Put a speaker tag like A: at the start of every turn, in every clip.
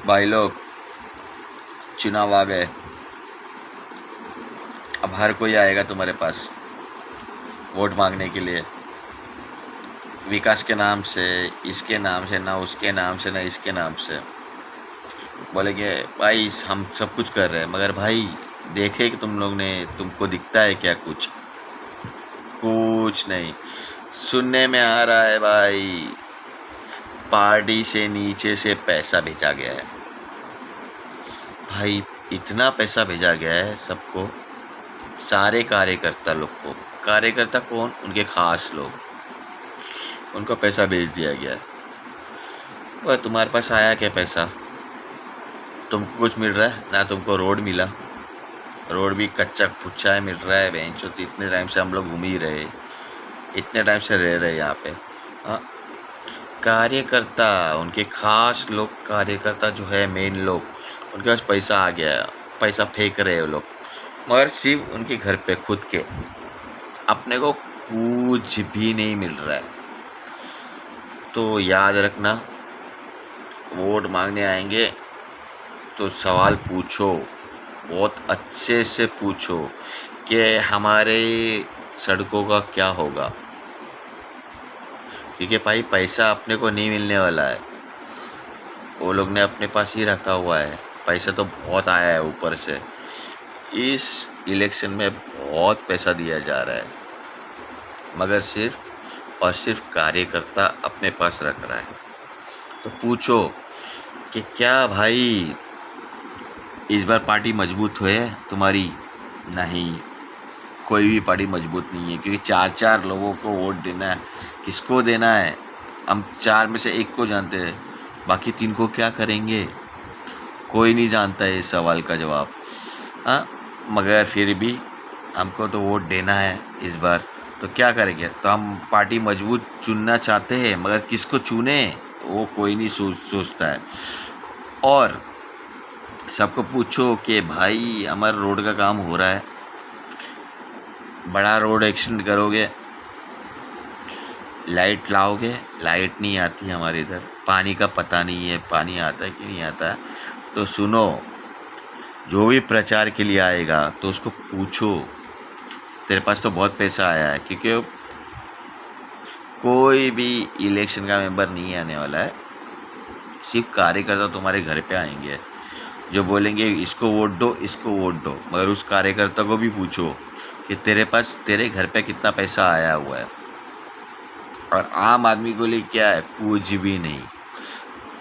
A: भाई लोग, चुनाव आ गए। अब हर कोई आएगा तुम्हारे पास वोट मांगने के लिए, विकास के नाम से, इसके नाम से, ना उसके नाम से, ना इसके नाम से। बोलेंगे भाई हम सब कुछ कर रहे हैं, मगर भाई देखे कि तुम लोग ने, तुमको दिखता है क्या? कुछ कुछ नहीं। सुनने में आ रहा है भाई, पार्टी से नीचे से पैसा भेजा गया है। भाई इतना पैसा भेजा गया है सबको, सारे कार्यकर्ता लोग को। कार्यकर्ता कौन? उनके खास लोग, उनको पैसा भेज दिया गया है। वह तुम्हारे पास आया क्या पैसा? तुमको कुछ मिल रहा है ना? तुमको रोड मिला, रोड भी कच्चा पुच्चा है मिल रहा है। बेंचो तो इतने टाइम से हम लोग घूम ही रहे, इतने टाइम से रह रहे यहाँ पे। हाँ, कार्यकर्ता, उनके खास लोग, कार्यकर्ता जो है मेन लोग, उनके पास पैसा आ गया है, पैसा फेंक रहे हैं वो लोग, मगर सिर्फ उनके घर पे खुद के। अपने को कुछ भी नहीं मिल रहा है। तो याद रखना, वोट मांगने आएंगे तो सवाल पूछो, बहुत अच्छे से पूछो कि हमारे सड़कों का क्या होगा। क्योंकि भाई पैसा अपने को नहीं मिलने वाला है, वो लोग ने अपने पास ही रखा हुआ है। पैसा तो बहुत आया है ऊपर से, इस इलेक्शन में बहुत पैसा दिया जा रहा है, मगर सिर्फ और सिर्फ कार्यकर्ता अपने पास रख रहा है। तो पूछो कि क्या भाई इस बार पार्टी मजबूत है तुम्हारी? नहीं, कोई भी पार्टी मजबूत नहीं है, क्योंकि चार चार लोगों को वोट देना है। किसको देना है? हम चार में से एक को जानते हैं, बाकी तीन को क्या करेंगे? कोई नहीं जानता है इस सवाल का जवाब। हाँ, मगर फिर भी हमको तो वोट देना है इस बार, तो क्या करेंगे? तो हम पार्टी मजबूत चुनना चाहते हैं, मगर किसको चुने वो कोई नहीं सोचता है। और सबको पूछो कि भाई हमारा रोड का काम हो रहा है, बड़ा रोड एक्सटेंड करोगे, लाइट लाओगे, लाइट नहीं आती हमारे इधर। पानी का पता नहीं है, पानी आता है कि नहीं आता है। तो सुनो, जो भी प्रचार के लिए आएगा तो उसको पूछो, तेरे पास तो बहुत पैसा आया है। क्योंकि कोई भी इलेक्शन का मेंबर नहीं आने वाला है, सिर्फ कार्यकर्ता तुम्हारे घर पे आएंगे, जो बोलेंगे इसको वोट दो, इसको वोट दो। मगर उस कार्यकर्ता को भी पूछो कि तेरे पास, तेरे घर पे कितना पैसा आया हुआ है। और आम आदमी को लिए क्या है? कुछ भी नहीं।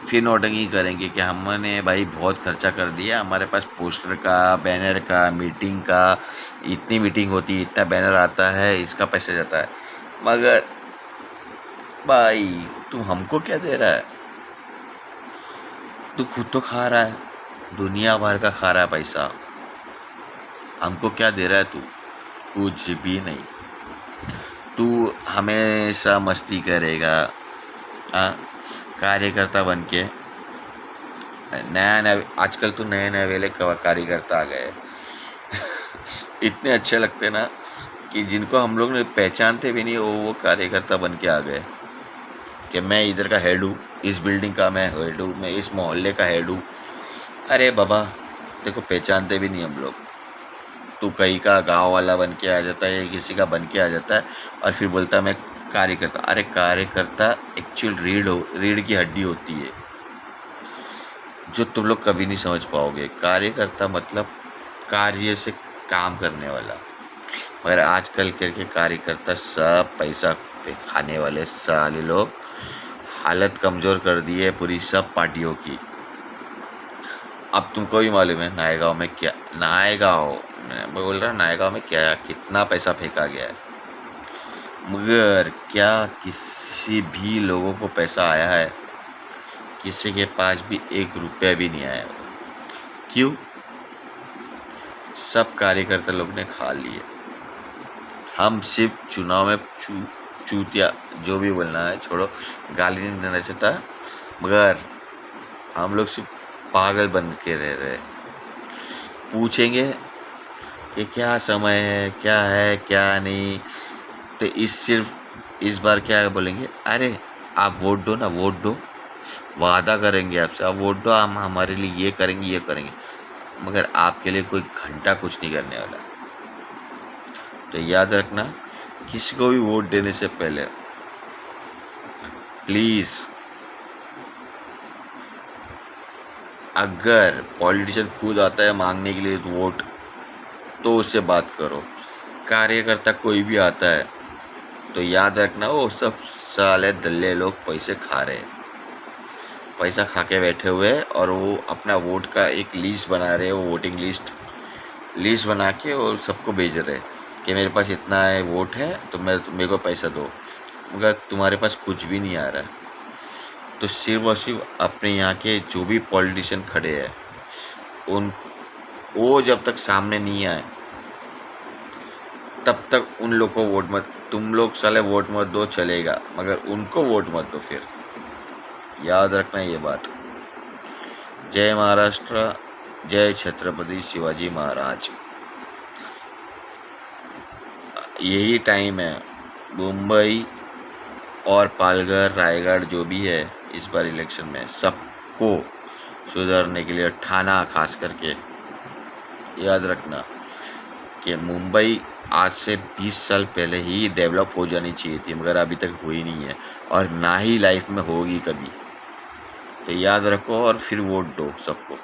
A: फिर नौटंकी करेंगे कि हमने भाई बहुत खर्चा कर दिया, हमारे पास पोस्टर का, बैनर का, मीटिंग का, इतनी मीटिंग होती है, इतना बैनर आता है, इसका पैसा जाता है। मगर भाई तू हमको क्या दे रहा है? तू खुद तो खा रहा है, दुनिया भर का खा रहा है पैसा, हमको क्या दे रहा है तू? कुछ भी नहीं। तू हमेशा मस्ती करेगा, हाँ, कार्यकर्ता बन के। नया नया आजकल तो नए नए वेले कार्यकर्ता आ गए इतने अच्छे लगते ना कि जिनको हम लोग ने पहचानते भी नहीं, वो कार्यकर्ता बन के आ गए कि मैं इधर का हेड हूँ, इस बिल्डिंग का मैं हेड हूँ, मैं इस मोहल्ले का हेड हूँ। अरे बाबा, देखो पहचानते भी नहीं हम लोग। तू कहीं का गांव वाला बन के आ जाता है, किसी का बन के आ जाता है, और फिर बोलता है मैं कार्यकर्ता। अरे कार्यकर्ता एक्चुअल रीढ़ की हड्डी होती है, जो तुम लोग कभी नहीं समझ पाओगे। कार्यकर्ता मतलब कार्य से काम करने वाला। मगर आजकल के कार्यकर्ता सब पैसा पे खाने वाले साले लोग, हालत कमज़ोर कर दी है पूरी सब पार्टियों की। अब तुमको भी मालूम है नायगांव में क्या, मैं बोल रहा नायगांव में क्या कितना पैसा फेंका गया है, मगर क्या किसी भी लोगों को पैसा आया है? किसी के पास भी एक रुपया भी नहीं आया। क्यों? सब कार्यकर्ता लोग ने खा लिए। हम सिर्फ चुनाव में चूतिया, जो भी बोलना है छोड़ो, गाली नहीं देना चाहता, मगर हम लोग सिर्फ पागल बन के रह रहे। पूछेंगे कि क्या समय है, क्या है, क्या नहीं, तो सिर्फ इस बार क्या बोलेंगे? अरे आप वोट दो ना, वोट दो, वादा करेंगे आपसे, आप वोट दो, हम हमारे लिए ये करेंगे ये करेंगे, मगर आपके लिए कोई घंटा कुछ नहीं करने वाला। तो याद रखना, किसी को भी वोट देने से पहले प्लीज़, अगर पॉलिटिशियन खुद आता है मांगने के लिए वोट, तो उससे बात करो। कार्यकर्ता कोई भी आता है तो याद रखना, वो सब साले दल्ले लोग पैसे खा रहे हैं, पैसा खा के बैठे हुए हैं, और वो अपना वोट का एक लिस्ट बना रहे हैं, वो वोटिंग लिस्ट बना के वो सबको भेज रहे हैं कि मेरे पास इतना है वोट है, तो मेरे को पैसा दो, मगर तुम्हारे पास कुछ भी नहीं आ रहा है। तो सिर्फ और सिर्फ अपने यहाँ के जो भी पॉलिटिशियन खड़े हैं, उन वो जब तक सामने नहीं आए तब तक उन लोग को वोट मत, तुम लोग साले वोट मत दो चलेगा, मगर उनको वोट मत दो। फिर याद रखना ये बात। जय महाराष्ट्र, जय छत्रपति शिवाजी महाराज। यही टाइम है मुंबई और पालघर, रायगढ़ जो भी है इस बार इलेक्शन में, सबको सुधारने के लिए, ठाना खास करके याद रखना कि मुंबई आज से 20 साल पहले ही डेवलप हो जानी चाहिए थी, मगर अभी तक हुई नहीं है, और ना ही लाइफ में होगी कभी। तो याद रखो और फिर वोट दो सबको।